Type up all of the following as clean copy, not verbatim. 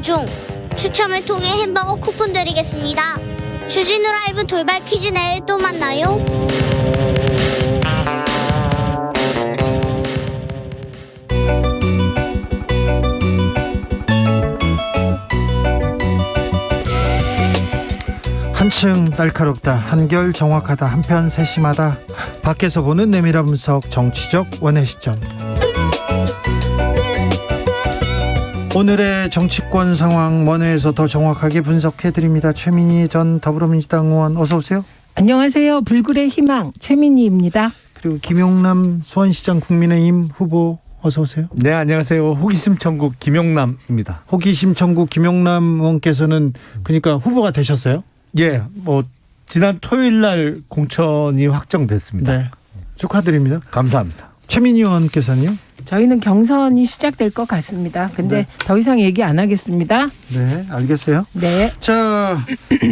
중 추첨을 통해 햄버거 쿠폰 드리겠습니다. 주진우 라이브 돌발 퀴즈 내일 또 만나요. 한층 날카롭다, 한결 정확하다, 한편 세심하다. 밖에서 보는 내밀한 분석, 정치적 원의 시점. 오늘의 정치권 상황 원회에서 더 정확하게 분석해드립니다. 최민희 전 더불어민주당 의원 어서 오세요. 안녕하세요. 불굴의 희망 최민희입니다. 그리고 김용남 수원시장 국민의힘 후보 어서 오세요. 네, 안녕하세요. 호기심 천국 김용남입니다. 호기심 천국 김용남 의원께서는 그러니까 후보가 되셨어요? 예, 지난 토요일 날 공천이 확정됐습니다. 네, 축하드립니다. 감사합니다. 최민희 의원께서는요? 저희는 경선이 시작될 것 같습니다. 근데 네. 더 이상 얘기 안 하겠습니다. 네, 알겠어요. 네. 자,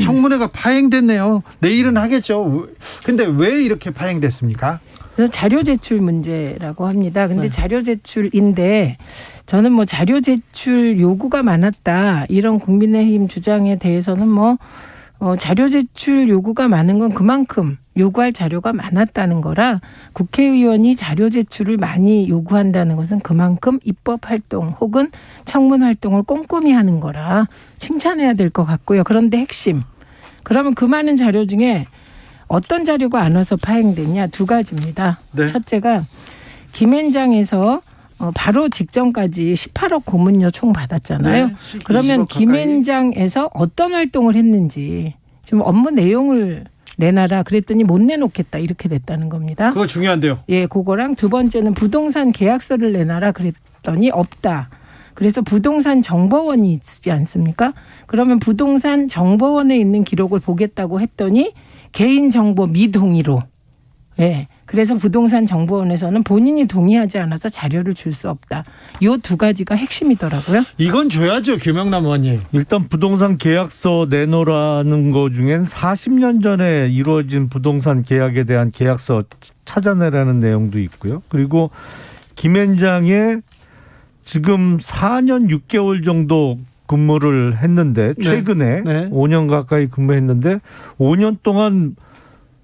청문회가 파행됐네요. 내일은 하겠죠. 근데 왜 이렇게 파행됐습니까? 그래서 자료 제출 문제라고 합니다. 근데 네. 자료 제출인데 저는 자료 제출 요구가 많았다 이런 국민의힘 주장에 대해서는 자료 제출 요구가 많은 건 그만큼 요구할 자료가 많았다는 거라 국회의원이 자료 제출을 많이 요구한다는 것은 그만큼 입법 활동 혹은 청문 활동을 꼼꼼히 하는 거라 칭찬해야 될 것 같고요. 그런데 핵심. 그러면 그 많은 자료 중에 어떤 자료가 안 와서 파행됐냐 두 가지입니다. 네. 첫째가 김앤장에서 바로 직전까지 18억 고문료 총 받았잖아요. 네, 그러면 20억 가까이. 김앤장에서 어떤 활동을 했는지 지금 업무 내용을 내놔라 그랬더니 못 내놓겠다 이렇게 됐다는 겁니다. 그거 중요한데요. 예, 그거랑 두 번째는 부동산 계약서를 내놔라 그랬더니 없다. 그래서 부동산 정보원이 있지 않습니까? 그러면 부동산 정보원에 있는 기록을 보겠다고 했더니 개인정보 미동의로. 예. 그래서 부동산 정보원에서는 본인이 동의하지 않아서 자료를 줄 수 없다. 이 두 가지가 핵심이더라고요. 이건 줘야죠, 김용남 의원님. 일단 부동산 계약서 내놓으라는 거 중엔 40년 전에 이루어진 부동산 계약에 대한 계약서 찾아내라는 내용도 있고요. 그리고 김앤장에 지금 4년 6개월 정도 근무를 했는데 최근에 네. 5년 가까이 근무했는데 5년 동안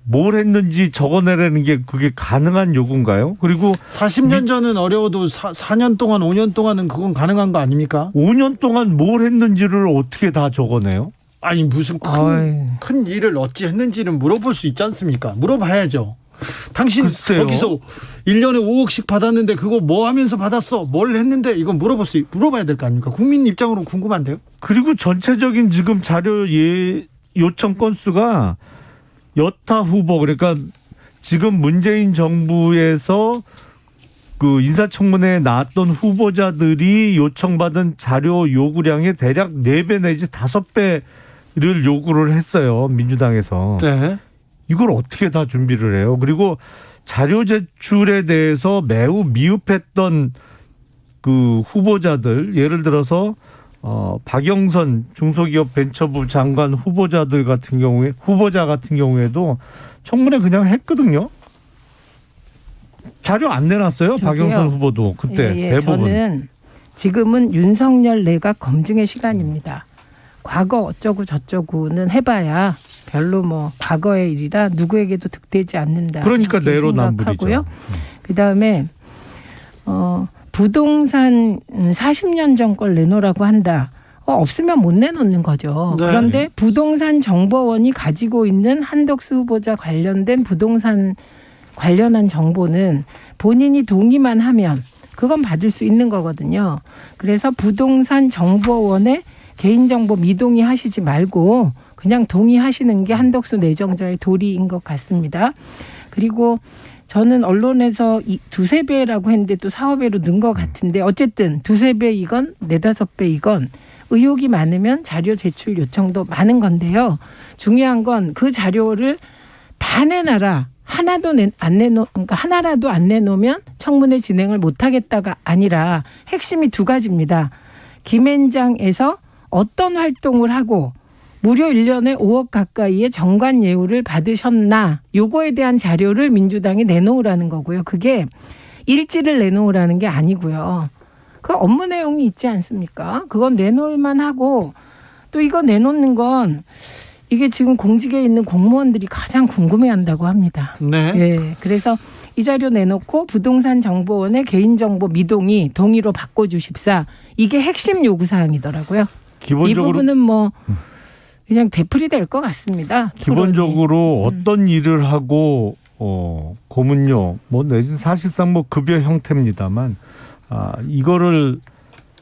뭘 했는지 적어내라는 게 그게 가능한 요구인가요? 그리고 40년 전은 어려워도 4년 동안 5년 동안은 그건 가능한 거 아닙니까? 5년 동안 뭘 했는지를 어떻게 다 적어내요? 아니 무슨 큰 일을 어찌 했는지는 물어볼 수 있지 않습니까? 물어봐야죠. 당신 글쎄요. 거기서 1년에 5억씩 받았는데 그거 뭐 하면서 받았어? 뭘 했는데 이건 물어봐야 될 거 아닙니까? 국민 입장으로 궁금한데요. 그리고 전체적인 지금 자료 요청 건수가 여타 후보 그러니까 지금 문재인 정부에서 그 인사청문회에 나왔던 후보자들이 요청받은 자료 요구량의 대략 4배 내지 5배를 요구를 했어요. 민주당에서. 네. 이걸 어떻게 다 준비를 해요? 그리고 자료 제출에 대해서 매우 미흡했던 그 후보자들 예를 들어서 박영선 중소기업 벤처부 장관 후보자 같은 경우에도 청문회 그냥 했거든요. 자료 안 내놨어요. 저기요. 박영선 후보도 그때 대부분. 저는 지금은 윤석열 내각 검증의 시간입니다. 과거 어쩌고 저쩌고는 해봐야 별로 과거의 일이라 누구에게도 득되지 않는다. 그러니까 이렇게 내로남불이죠. 생각하고요. 그다음에 부동산 40년 전 걸 내놓으라고 한다. 없으면 못 내놓는 거죠. 네. 그런데 부동산 정보원이 가지고 있는 한덕수 후보자 관련된 부동산 관련한 정보는 본인이 동의만 하면 그건 받을 수 있는 거거든요. 그래서 부동산 정보원에 개인정보 미동의 하시지 말고 그냥 동의하시는 게 한덕수 내정자의 도리인 것 같습니다. 그리고 저는 언론에서 2~3배라고 했는데 또 4~5배로 는 것 같은데 어쨌든 2~3배이건 4~5배이건 의혹이 많으면 자료 제출 요청도 많은 건데요. 중요한 건 그 자료를 다 내놔라. 하나라도 안 내놓으면 청문회 진행을 못하겠다가 아니라 핵심이 두 가지입니다. 김앤장에서 어떤 활동을 하고 무려 1년에 5억 가까이의 정관 예우를 받으셨나 요거에 대한 자료를 민주당이 내놓으라는 거고요. 그게 일지를 내놓으라는 게 아니고요. 그 업무 내용이 있지 않습니까? 그건 내놓을만 하고 또 이거 내놓는 건 이게 지금 공직에 있는 공무원들이 가장 궁금해한다고 합니다. 네. 예, 그래서 이 자료 내놓고 부동산 정보원의 개인정보 미동의 동의로 바꿔주십사 이게 핵심 요구사항이더라고요. 이 기본적으로 부분은 뭐 그냥 되풀이 될 것 같습니다. 기본적으로 어떤 일을 하고 고문료 뭐 내진 사실상 뭐 급여 형태입니다만 이거를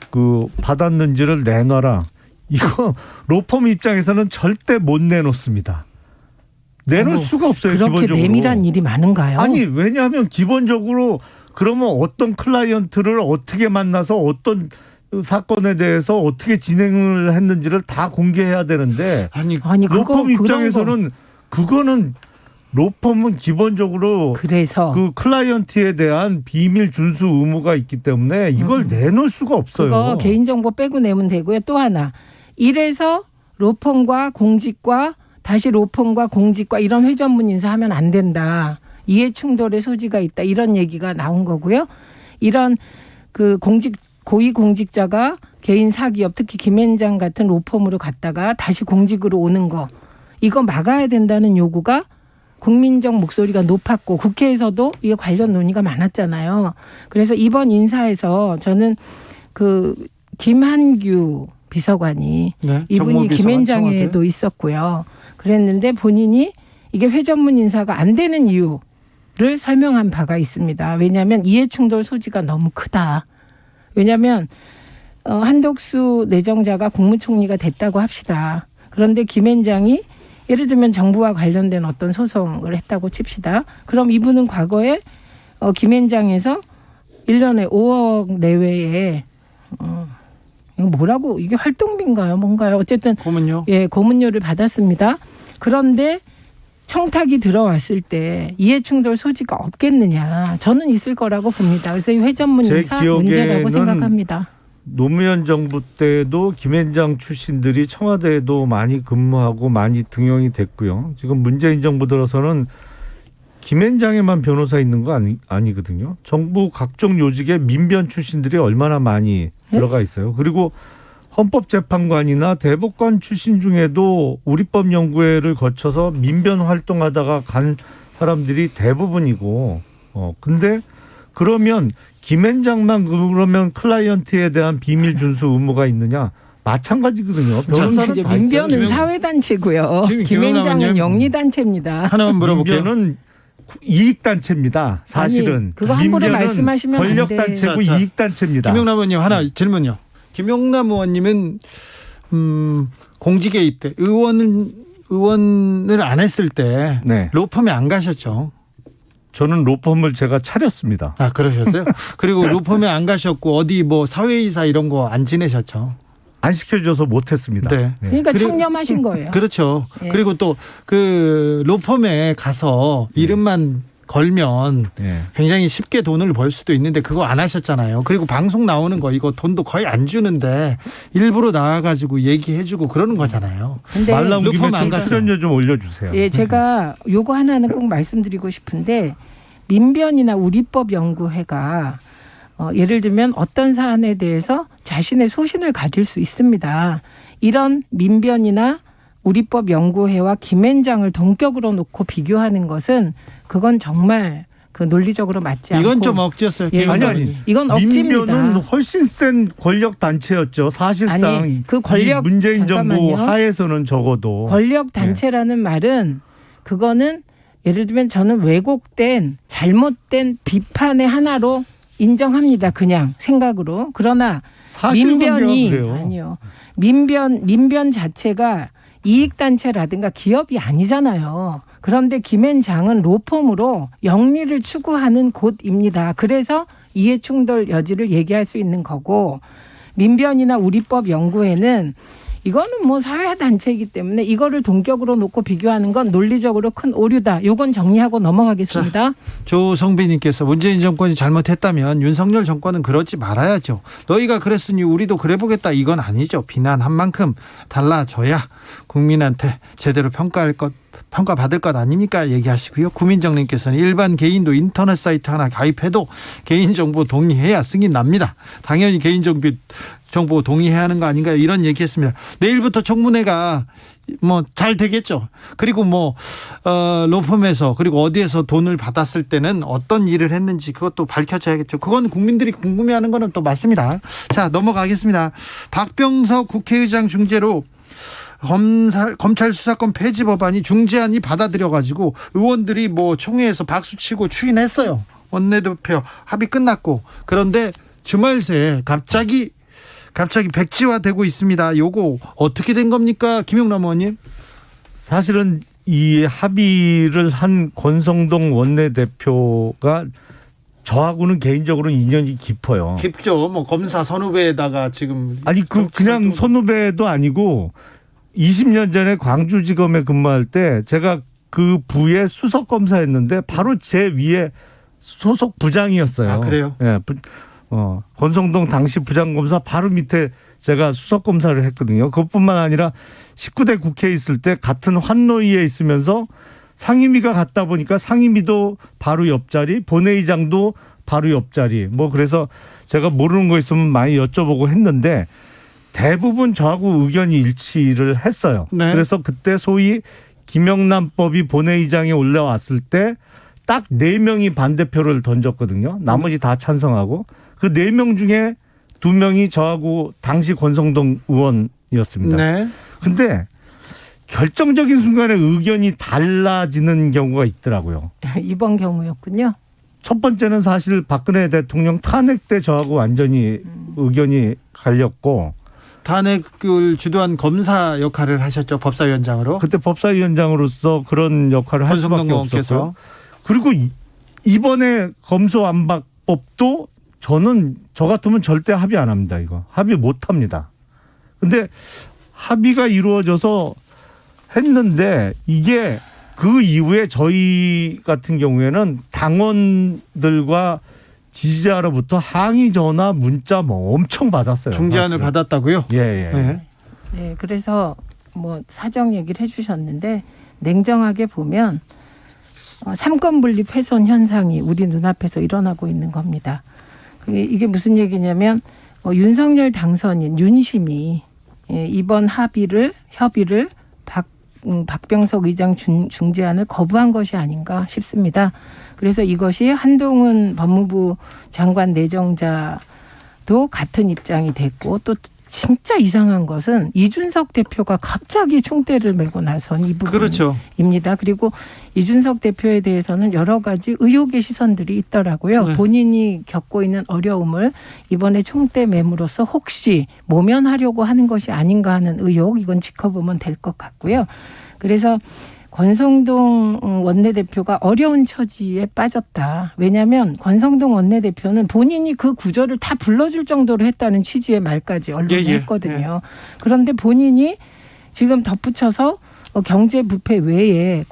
그 받았는지를 내놔라. 이거 로펌 입장에서는 절대 못 내놓습니다. 내놓을 수가 없어요. 그렇게 기본적으로. 내밀한 일이 많은가요? 아니 왜냐하면 기본적으로 그러면 어떤 클라이언트를 어떻게 만나서 어떤 사건에 대해서 어떻게 진행을 했는지를 다 공개해야 되는데 아니 로펌 입장에서는 그거는 로펌은 기본적으로 그래서 그 클라이언트에 대한 비밀 준수 의무가 있기 때문에 이걸 내놓을 수가 없어요. 그거 개인정보 빼고 내면 되고요. 또 하나 이래서 로펌과 공직과 다시 로펌과 공직과 이런 회전문 인사하면 안 된다. 이해충돌의 소지가 있다. 이런 얘기가 나온 거고요. 이런 그 고위 공직자가 개인 사기업 특히 김앤장 같은 로펌으로 갔다가 다시 공직으로 오는 거 이거 막아야 된다는 요구가 국민적 목소리가 높았고 국회에서도 이에 관련 논의가 많았잖아요. 그래서 이번 인사에서 저는 그 김한규 비서관이 네, 이분이 정무비서관 김앤장에도 청와대. 있었고요. 그랬는데 본인이 이게 회전문 인사가 안 되는 이유를 설명한 바가 있습니다. 왜냐하면 이해충돌 소지가 너무 크다. 왜냐하면 한덕수 내정자가 국무총리가 됐다고 합시다. 그런데 김앤장이 예를 들면 정부와 관련된 어떤 소송을 했다고 칩시다. 그럼 이분은 과거에 김앤장에서 1년에 5억 내외에 이거 뭐라고 이게 활동비인가요? 뭔가요? 어쨌든 고문요. 예, 고문료를 받았습니다. 그런데 청탁이 들어왔을 때 이해충돌 소지가 없겠느냐. 저는 있을 거라고 봅니다. 그래서 이 회전문 제 인사 기억에는 문제라고 생각합니다. 노무현 정부 때도 김앤장 출신들이 청와대에도 많이 근무하고 많이 등용이 됐고요. 지금 문재인 정부 들어서는 김앤장에만 변호사 있는 거 아니거든요. 정부 각종 요직에 민변 출신들이 얼마나 많이 들어가 있어요. 그리고 헌법재판관이나 대법관 출신 중에도 우리법연구회를 거쳐서 민변 활동하다가 간 사람들이 대부분이고 근데 그러면 김앤장만 그러면 클라이언트에 대한 비밀 준수 의무가 있느냐? 마찬가지거든요. 변호사는 다 있어요. 민변은 사회단체고요. 김앤장은 영리단체입니다. 하나만 물어볼게요. 민변은 이익단체입니다. 사실은. 아니, 그거 함부로 민변은 말씀하시면 안 돼. 권력단체고 자, 이익단체입니다. 김용남 의원님 하나 질문요. 김용남 의원님은 공직에 있대 의원을 안 했을 때 네. 로펌에 안 가셨죠? 저는 로펌을 제가 차렸습니다. 아 그러셨어요? 그리고 로펌에 안 가셨고 어디 뭐 사회이사 이런 거 안 지내셨죠? 안 시켜줘서 못했습니다. 네. 그러니까 청렴하신 거예요. 그렇죠. 예. 그리고 또 그 로펌에 가서 이름만 걸면 네. 굉장히 쉽게 돈을 벌 수도 있는데 그거 안 하셨잖아요. 그리고 방송 나오는 거 이거 돈도 거의 안 주는데 일부러 나와가지고 얘기해주고 그러는 거잖아요. 근데 말 나온 김에 로펌 안 좀 갔어요. 출연료 좀 올려주세요. 예, 제가 요거 하나는 꼭 말씀드리고 싶은데 민변이나 우리법연구회가 예를 들면 어떤 사안에 대해서 자신의 소신을 가질 수 있습니다. 이런 민변이나 우리법연구회와 김앤장을 동격으로 놓고 비교하는 것은 그건 정말 그 논리적으로 맞지 않고 이건 좀 억지였어요. 예, 아니. 이건 억지입니다. 민변은 훨씬 센 권력 단체였죠. 사실상 아니, 그 권력 이 문재인 잠깐만요. 정부 하에서는 적어도 권력 단체라는 말은 그거는 예를 들면 저는 왜곡된 잘못된 비판의 하나로 인정합니다. 그냥 생각으로. 그러나 민변이 그래요. 아니요. 민변 자체가 이익단체라든가 기업이 아니잖아요. 그런데 김앤장은 로펌으로 영리를 추구하는 곳입니다. 그래서 이해충돌 여지를 얘기할 수 있는 거고 민변이나 우리법연구회는 이거는 뭐 사회 단체이기 때문에 이거를 동격으로 놓고 비교하는 건 논리적으로 큰 오류다. 요건 정리하고 넘어가겠습니다. 조성빈님께서 문재인 정권이 잘못했다면 윤석열 정권은 그러지 말아야죠. 너희가 그랬으니 우리도 그래보겠다. 이건 아니죠. 비난한 만큼 달라져야 국민한테 제대로 평가받을 것 아닙니까? 얘기하시고요. 구민정님께서는 일반 개인도 인터넷 사이트 하나 가입해도 개인정보 동의해야 승인 납니다. 당연히 개인정보 동의해야 하는 거 아닌가요? 이런 얘기했습니다. 내일부터 청문회가 뭐 잘 되겠죠. 그리고 뭐 로펌에서 그리고 어디에서 돈을 받았을 때는 어떤 일을 했는지 그것도 밝혀져야겠죠. 그건 국민들이 궁금해하는 거는 또 맞습니다. 자, 넘어가겠습니다. 박병석 국회의장 중재로 검찰 수사권 폐지 법안이 중재안이 받아들여가지고 의원들이 뭐 총회에서 박수치고 추인했어요. 원내대표 합의 끝났고, 그런데 주말 새에 갑자기 백지화되고 있습니다. 요거 어떻게 된 겁니까, 김용남 의원님? 사실은 이 합의를 한 권성동 원내대표가 저하고는 개인적으로 인연이 깊어요. 깊죠. 뭐 검사 선후배에다가 지금 아니 그냥 선후배도 아니고 20년 전에 광주지검에 근무할 때 제가 그 부의 수석 검사였는데 바로 제 위에 소속 부장이었어요. 아, 그래요? 예, 권성동 당시 부장검사 바로 밑에 제가 수석 검사를 했거든요. 그것뿐만 아니라 19대 국회에 있을 때 같은 환노위에 있으면서 상임위가 갔다 보니까 상임위도 바로 옆자리, 본회의장도 바로 옆자리. 뭐 그래서 제가 모르는 거 있으면 많이 여쭤보고 했는데 대부분 저하고 의견이 일치를 했어요. 네. 그래서 그때 소위 김영란법이 본회의장에 올라왔을 때 딱 4명이 반대표를 던졌거든요. 나머지 다 찬성하고 그 4명 중에 2명이 저하고 당시 권성동 의원이었습니다. 네. 근데 결정적인 순간에 의견이 달라지는 경우가 있더라고요. 이번 경우였군요. 첫 번째는 사실 박근혜 대통령 탄핵 때 저하고 완전히 의견이 갈렸고, 탄핵을 주도한 검사 역할을 하셨죠. 법사위원장으로. 그때 법사위원장으로서 그런 역할을 할 수밖에 권성동 없었고요. 의원께서. 그리고 이번에 검수완박법도 저는 저 같으면 절대 합의 안 합니다. 이거 합의 못 합니다. 근데 합의가 이루어져서 했는데 이게 그 이후에 저희 같은 경우에는 당원들과 지지자로부터 항의 전화 문자 뭐 엄청 받았어요. 중재안을 사실은. 받았다고요? 예, 예. 네. 네, 그래서 뭐 사정 얘기를 해주셨는데 냉정하게 보면 삼권 분립 훼손 현상이 우리 눈앞에서 일어나고 있는 겁니다. 이게 무슨 얘기냐면 윤석열 당선인 윤심이 이번 협의를 박병석 의장 중재안을 거부한 것이 아닌가 싶습니다. 그래서 이것이 한동훈 법무부 장관 내정자도 같은 입장이 됐고, 또 진짜 이상한 것은 이준석 대표가 갑자기 총대를 메고 나선 이 부분입니다. 그렇죠. 그리고 이준석 대표에 대해서는 여러 가지 의혹의 시선들이 있더라고요. 네. 본인이 겪고 있는 어려움을 이번에 총대 매물로써 혹시 모면하려고 하는 것이 아닌가 하는 의혹, 이건 지켜보면 될 것 같고요. 그래서 권성동 원내대표가 어려운 처지에 빠졌다. 왜냐하면 권성동 원내대표는 본인이 그 구절을 다 불러줄 정도로 했다는 취지의 말까지 언론에 했거든요. 그런데 본인이 지금 덧붙여서 경제부패 외에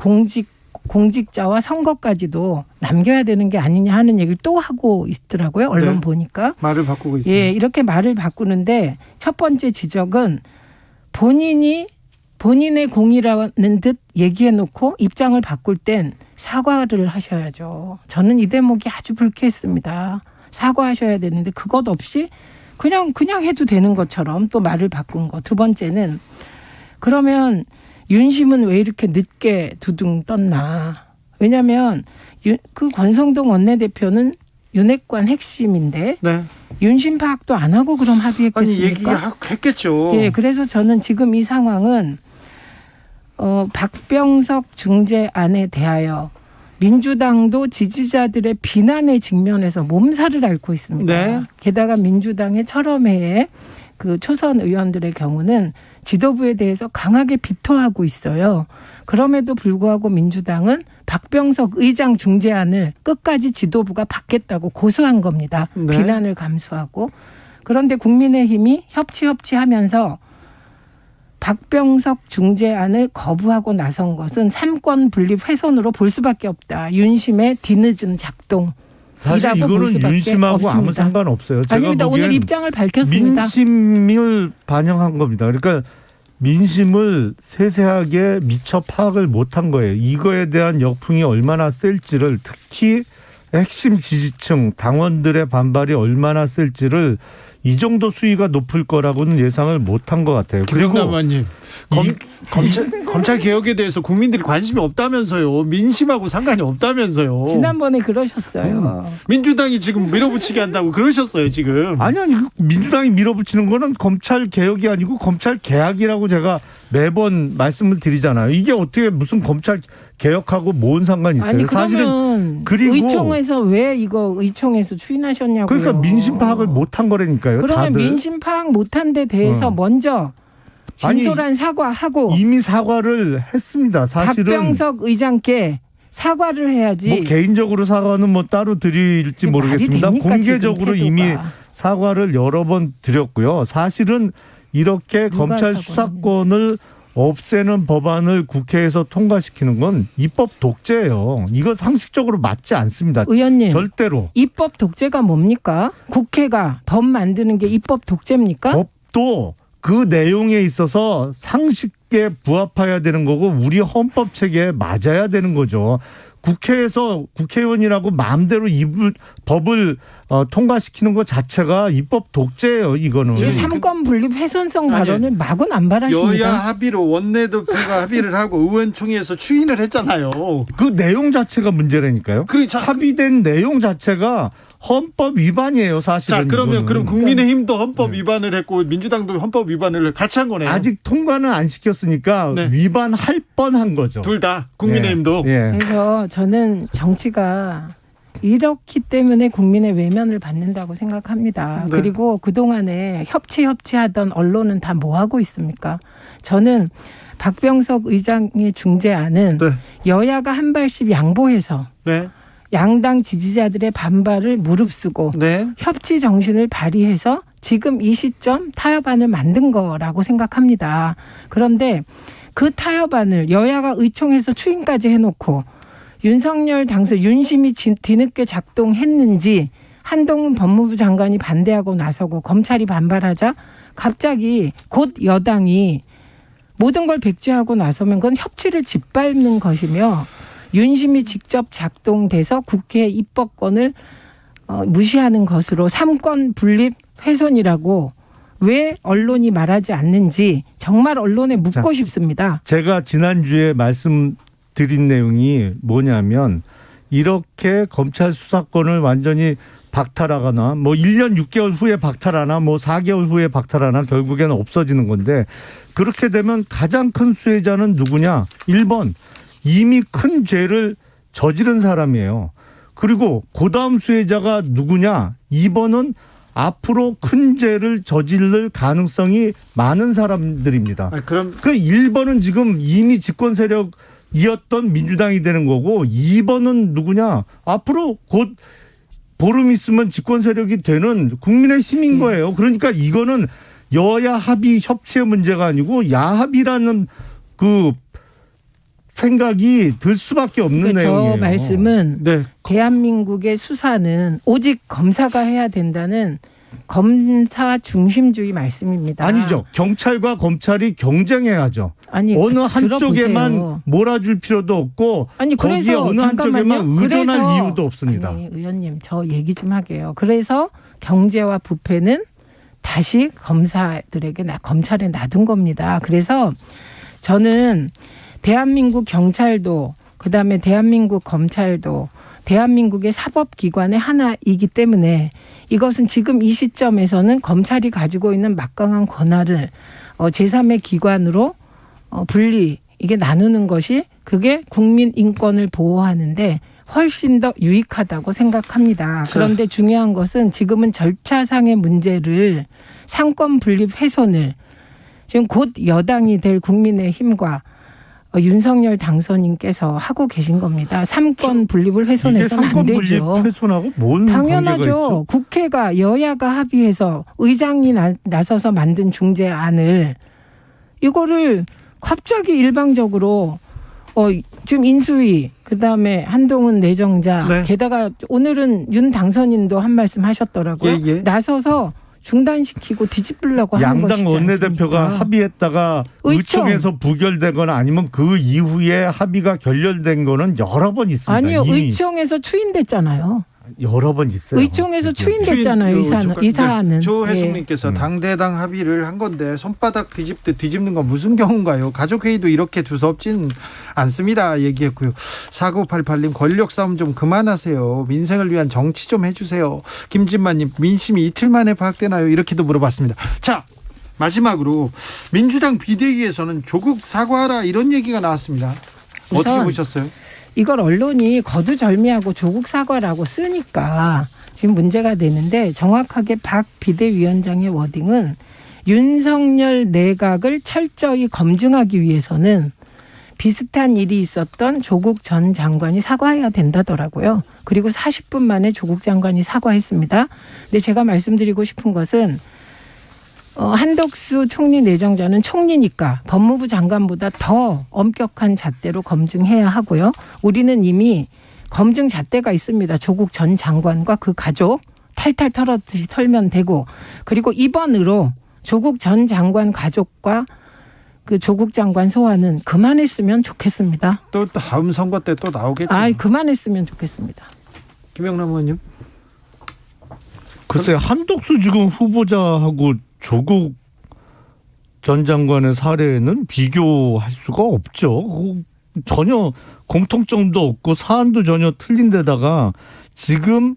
공직자와 선거까지도 남겨야 되는 게 아니냐 하는 얘기를 또 하고 있더라고요. 언론 네. 보니까. 말을 바꾸고 있습니다. 예, 이렇게 말을 바꾸는데 첫 번째 지적은 본인의 공이라는 듯 얘기해놓고 입장을 바꿀 땐 사과를 하셔야죠. 저는 이 대목이 아주 불쾌했습니다. 사과하셔야 되는데 그것 없이 그냥 해도 되는 것처럼 또 말을 바꾼 거. 두 번째는 그러면 윤심은 왜 이렇게 늦게 두둥 떴나. 왜냐하면 그 권성동 원내대표는 윤핵관 핵심인데 네. 윤심 파악도 안 하고 그럼 합의했겠습니까? 아니 얘기했겠죠. 예, 그래서 저는 지금 이 상황은 박병석 중재안에 대하여 민주당도 지지자들의 비난에 직면해서 몸살을 앓고 있습니다. 네. 게다가 민주당의 철험회의 그 초선 의원들의 경우는 지도부에 대해서 강하게 비토하고 있어요. 그럼에도 불구하고 민주당은 박병석 의장 중재안을 끝까지 지도부가 받겠다고 고수한 겁니다. 네. 비난을 감수하고. 그런데 국민의힘이 협치하면서 박병석 중재안을 거부하고 나선 것은 삼권 분립 훼손으로 볼 수밖에 없다. 윤심의 뒤늦은 작동. 사실 이거는 윤심하고 아무 상관없어요. 제가 아닙니다. 오늘 보기엔 입장을 밝혔습니다. 민심을 반영한 겁니다. 그러니까 민심을 세세하게 미처 파악을 못한 거예요. 이거에 대한 역풍이 얼마나 셀지를, 특히 핵심 지지층 당원들의 반발이 얼마나 셀지를 이 정도 수위가 높을 거라고는 예상을 못한 것 같아요. 그리고 김영남님, 검찰 개혁에 대해서 국민들이 관심이 없다면서요. 민심하고 상관이 없다면서요. 지난번에 그러셨어요. 민주당이 지금 밀어붙이게 한다고 그러셨어요 지금. 아니 민주당이 밀어붙이는 거는 검찰 개혁이 아니고 검찰 개혁이라고 제가 매번 말씀을 드리잖아요. 이게 어떻게 무슨 검찰 개혁하고 뭔 상관이 있어요? 아니 사실은 그러면 그리고 의총에서 왜 이거 의총에서 추인하셨냐고요. 그러니까 민심 파악을 못한 거라니까요. 그러면 다들. 민심 파악 못한 데 대해서 먼저 진솔한 사과하고 이미 사과를 했습니다. 사실은 박병석 의장께 사과를 해야지. 뭐 개인적으로 사과는 뭐 따로 드릴지 말이 모르겠습니다. 됩니까, 공개적으로 지금 이미 태도가. 사과를 여러 번 드렸고요. 사실은 이렇게 누가 검찰 수사권을 없애는 법안을 국회에서 통과시키는 건 입법 독재예요. 이거 상식적으로 맞지 않습니다. 의원님. 절대로. 입법 독재가 뭡니까? 국회가 법 만드는 게 입법 독재입니까? 법도 그 내용에 있어서 상식에 부합해야 되는 거고 우리 헌법 체계에 맞아야 되는 거죠. 국회에서 국회의원이라고 마음대로 법을 통과시키는 것 자체가 입법 독재예요. 이거는. 이 삼권 분립 훼손성 아니, 발언을 마구 남발하십니다. 여야 합의로 원내대표가 합의를 하고 의원총회에서 추인을 했잖아요. 그 내용 자체가 문제라니까요. 그러니까 합의된 내용 자체가 헌법 위반이에요, 사실은. 자, 그러면 이거는. 그럼 국민의힘도 헌법 위반을 했고 민주당도 헌법 위반을 같이 한 거네요. 아직 통과는 안 시켰으니까 네. 위반할 뻔한 거죠. 둘 다 국민의힘도. 예. 그래서 저는 정치가 이렇기 때문에 국민의 외면을 받는다고 생각합니다. 네. 그리고 그동안에 협치하던 언론은 다 뭐 하고 있습니까? 저는 박병석 의장의 중재안은 네. 여야가 한 발씩 양보해서 네. 양당 지지자들의 반발을 무릅쓰고 네. 협치 정신을 발휘해서 지금 이 시점 타협안을 만든 거라고 생각합니다. 그런데 그 타협안을 여야가 의총에서 추인까지 해놓고 윤석열 당선 윤심이 뒤늦게 작동했는지 한동훈 법무부 장관이 반대하고 나서고 검찰이 반발하자 갑자기 곧 여당이 모든 걸 백지하고 나서면 그건 협치를 짓밟는 것이며 윤심이 직접 작동돼서 국회의 입법권을 무시하는 것으로 삼권 분립 훼손이라고 왜 언론이 말하지 않는지 정말 언론에 묻고 싶습니다. 제가 지난주에 말씀드린 내용이 뭐냐면 이렇게 검찰 수사권을 완전히 박탈하거나 뭐 1년 6개월 후에 박탈하나 뭐 4개월 후에 박탈하나 결국에는 없어지는 건데 그렇게 되면 가장 큰 수혜자는 누구냐? 1번 이미 큰 죄를 저지른 사람이에요. 그리고 그다음 수혜자가 누구냐? 2번은 앞으로 큰 죄를 저지를 가능성이 많은 사람들입니다. 그럼 그 1번은 지금 이미 집권 세력이었던 민주당이 되는 거고 2번은 누구냐? 앞으로 곧 보름 있으면 집권 세력이 되는 국민의힘인 거예요. 그러니까 이거는 여야 합의 협치의 문제가 아니고 야합이라는 그 생각이 들 수밖에 없는 그러니까 내용이에요. 저 말씀은 네. 대한민국의 수사는 오직 검사가 해야 된다는 검사 중심주의 말씀입니다. 아니죠. 경찰과 검찰이 경쟁해야죠. 아니, 어느 들어보세요. 한쪽에만 몰아줄 필요도 없고 아니, 거기에 그래서 어느 한쪽에만 잠깐만요. 의존할 그래서 이유도 없습니다. 아니, 의원님 저 얘기 좀 하게요. 그래서 경제와 부패는 다시 검사들에게 검찰에 놔둔 겁니다. 그래서 저는 대한민국 경찰도 그다음에 대한민국 검찰도 대한민국의 사법기관의 하나이기 때문에 이것은 지금 이 시점에서는 검찰이 가지고 있는 막강한 권한을 제3의 기관으로 이게 나누는 것이 그게 국민 인권을 보호하는데 훨씬 더 유익하다고 생각합니다. 그런데 중요한 것은 지금은 절차상의 문제를 상권 분립 훼손을 지금 곧 여당이 될 국민의힘과 윤석열 당선인께서 하고 계신 겁니다. 삼권 분립을 훼손해서는 안 이게 되죠. 삼권 분립 훼손하고 뭔 관계가 당연하죠. 있죠? 국회가 여야가 합의해서 의장이 나서서 만든 중재안을 이거를 갑자기 일방적으로 지금 인수위 그다음에 한동훈 내정자 네. 게다가 오늘은 윤 당선인도 한 말씀 하셨더라고요. 예, 예. 나서서 중단시키고 뒤집으려고 하는 것이지 양당 원내대표가 않습니까? 합의했다가 의총. 의총에서 부결되거나 아니면 그 이후에 합의가 결렬된 거는 여러 번 있습니다. 아니요. 이미 의총에서 추인됐잖아요. 여러 번 있어요. 의총에서 그게. 추인됐잖아요. 이 사안은. 조혜숙님께서 당대당 합의를 한 건데 손바닥 뒤집는 건 무슨 경우인가요? 가족회의도 이렇게 두서없진 않습니다. 얘기했고요. 4988님 권력 싸움 좀 그만하세요. 민생을 위한 정치 좀 해주세요. 김진만님 민심이 이틀 만에 파악되나요? 이렇게도 물어봤습니다. 자, 마지막으로 민주당 비대위에서는 조국 사과하라 이런 얘기가 나왔습니다. 어떻게 우선 보셨어요? 이걸 언론이 거두절미하고 조국 사과라고 쓰니까 지금 문제가 되는데 정확하게 박 비대위원장의 워딩은 윤석열 내각을 철저히 검증하기 위해서는 비슷한 일이 있었던 조국 전 장관이 사과해야 된다더라고요. 그리고 40분 만에 조국 장관이 사과했습니다. 근데 제가 말씀드리고 싶은 것은 한덕수 총리 내정자는 총리니까 법무부 장관보다 더 엄격한 잣대로 검증해야 하고요. 우리는 이미 검증 잣대가 있습니다. 조국 전 장관과 그 가족 탈탈 털었듯이 털면 되고, 그리고 이번으로 조국 전 장관 가족과 그 조국 장관 소환은 그만했으면 좋겠습니다. 또 다음 선거 때 또 나오겠죠. 그만했으면 좋겠습니다. 김영남 의원님. 글쎄 한덕수 지금 후보자하고 조국 전 장관의 사례는 비교할 수가 없죠. 전혀 공통점도 없고 사안도 전혀 틀린 데다가 지금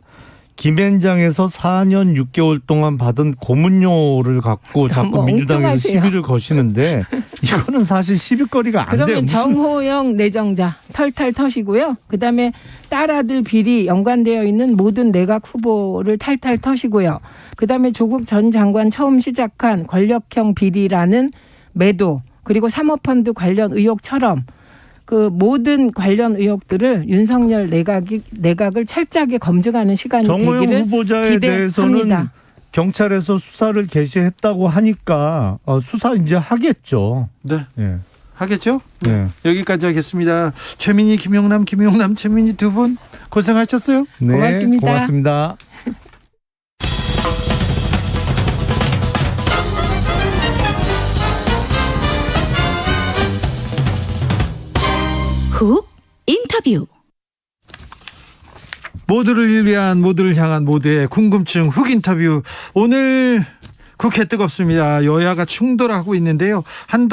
김앤장에서 4년 6개월 동안 받은 고문료를 갖고 자꾸 민주당에서 엉뚱하세요. 시비를 거시는데 이거는 사실 시비거리가 안 돼요. 그러면 정호영 내정자 털탈 터시고요. 그다음에 딸아들 비리 연관되어 있는 모든 내각 후보를 탈탈 터시고요. 그다음에 조국 전 장관 처음 시작한 권력형 비리라는 매도 그리고 사모펀드 관련 의혹처럼 그 모든 관련 의혹들을 윤석열 내각을 철저하게 검증하는 시간이 정호영 되기를 후보자에 대해서는 기대합니다. 경찰에서 수사를 개시했다고 하니까 수사 이제 하겠죠. 네. 예. 하겠죠? 네. 여기까지 하겠습니다. 최민희, 김용남, 최민희 두 분 고생하셨어요. 네, 고맙습니다. 고맙습니다. 훅 인터뷰. 모두를 위한 모두를 향한 모두의 궁금증 훅 인터뷰. 오늘 국회 뜨겁습니다. 여야가 충돌하고 있는데요. 한덕